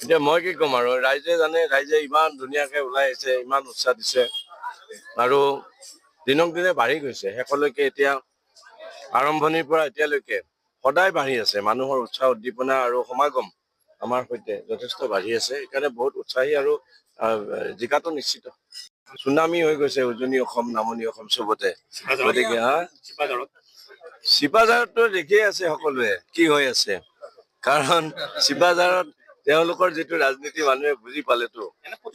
এতিয়া মই কি ক'ম আৰু ৰাইজে জানে, ৰাইজে ইমান ধুনীয়াকে ওলাই আহিছে, ইমান উৎসাহ দিছে আৰু দিনক দিনে বাঢ়ি গৈছে শেষলৈকে। এতিয়া আৰম্ভণিৰ পৰা এতিয়ালৈকে সদায় বাঢ়ি আছে মানুহৰ উৎসাহ উদ্দীপনা আৰু সমাগম আমাৰ সৈতে যথেষ্ট বাঢ়ি আছে। সেইকাৰণে বহুত উৎসাহী আৰু জিকাটো নিশ্চিত। চুনামি হৈ গৈছে উজনি অসম, নামনি অসম চবতে। গতিকে চিপাঝাৰতো দেখিয়ে আছে সকলোৱে কি হৈ আছে, কাৰণ চিপাঝাৰত তেওঁলোকৰ যিটো ৰাজনীতি মানুহে বুজি পালেতো,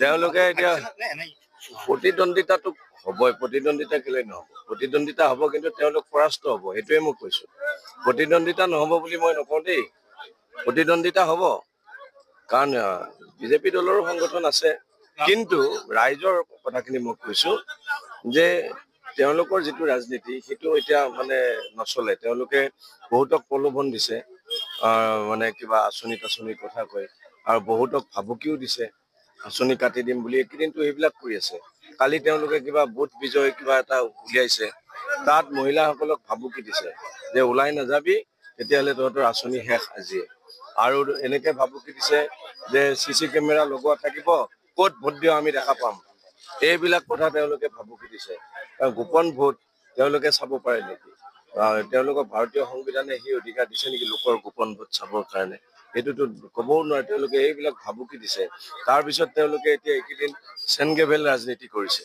তেওঁলোকে এতিয়া প্ৰতিদ্বন্দ্বিতাটো হ'বই। প্ৰতিদ্বন্দ্বিতা কেলে নহ'ব, প্ৰতিদ্বন্দ্বিতা হ'ব, কিন্তু তেওঁলোক পৰাস্ত হ'ব, সেইটোৱে মই কৈছো। প্ৰতিদ্বন্দ্বিতা নহ'ব বুলি মই নকওঁ দেই, প্ৰতিদ্বন্দ্বিতা হ'ব, কাৰণ বিজেপি দলৰো সংগঠন আছে। কিন্তু ৰাইজৰ কথাখিনি মই কৈছো যে তেওঁলোকৰ যিটো ৰাজনীতি সেইটো এতিয়া মানে নচলে। তেওঁলোকে বহুতক প্ৰলোভন দিছে, মানে কিবা আঁচনি তাচনিৰ কথা কয়, আৰু বহুতক ভাবুকিও দিছে আঁচনি কাটি দিম বুলি। এইকেইদিনটো সেইবিলাক কৰি আছে। কালি তেওঁলোকে কিবা বুথ বিজয় কিবা এটা উলিয়াইছে, তাত মহিলাসকলক ভাবুকি দিছে যে ওলাই নাযাবি, তেতিয়াহ'লে তহঁতৰ আঁচনি শেষ আজিয়ে। আৰু এনেকে ভাবুকি দিছে যে CC কেমেৰা লগোৱা থাকিব, ক'ত ভোট দিওঁ আমি দেখা পাম। এইবিলাক কথা তেওঁলোকে ভাবুকি দিছে। গোপন ভোট তেওঁলোকে চাব পাৰে নেকি? তেওঁলোকৰ ভাৰতীয় সংবিধানে সেই অধিকাৰ দিছে নেকি লোকৰ গোপন ভোট চাবৰ কাৰণে? সেইটোতো ক'বও নোৱাৰে। তেওঁলোকে এইবিলাক ভাবুকি দিছে। তাৰপিছত তেওঁলোকে এতিয়া এইকেইদিন চেনগেভেল ৰাজনীতি কৰিছে।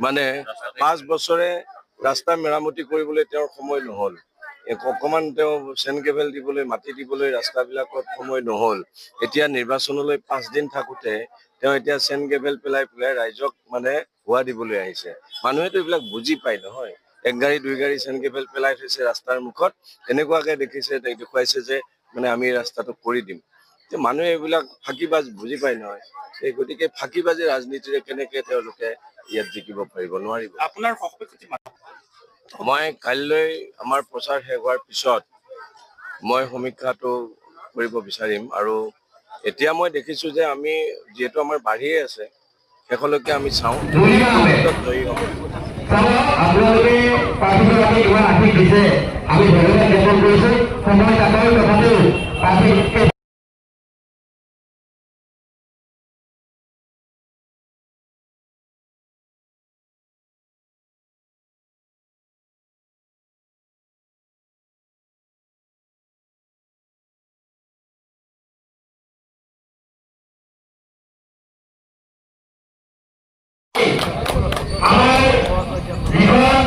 মানে 5 বছৰে ৰাস্তা মেৰামতি কৰিবলৈ তেওঁৰ সময় নহ'ল। অকমান তেওঁ চেনগেভেল দিবলৈ, মাটি দিবলৈ ৰাস্তাবিলাকত সময় নহ'ল। এতিয়া নিৰ্বাচনলৈ 5 দিন থাকোতে তেওঁ এতিয়া চেনগেভেল পেলাই ৰাইজক মানে হোৱা দিবলৈ আহিছে। মানুহেতো এইবিলাক বুজি পায় নহয়। 1 গাড়ী 2 গাড়ী চেনগেভেল পেলাই থৈছে ৰাস্তাৰ মুখত, এনেকুৱাকে দেখিছে, দেখুৱাইছে যে মানে আমি ৰাস্তাটো কৰি দিম। মানুহে এইবিলাক ফাঁকিবাজ বুজি পায় নহয়। এই গতিকে ফাঁকিবাজি ৰাজনীতিৰে কেনেকে তেওঁলোকে ইয়াত জিকিব পাৰিব? নোৱাৰিব। আপোনাৰ মই কাইলৈ আমাৰ প্ৰচাৰ শেষ হোৱাৰ পিছত মই সমীক্ষাটো কৰিব বিচাৰিম। আৰু এতিয়া মই দেখিছো যে আমি যিহেতু আমাৰ বাঢ়িয়ে আছে, শেষলৈকে আমি চাওঁ জয়ী হ'ব। আপোনালোকে প্ৰাৰ্থীটোক আমি ইমান আশীষ দিছে, আমি ধন্যবাদ জ্ঞাপন কৰিছো। সময় নাপায় তথাপিও প্ৰাৰ্থী আমাৰ যিখন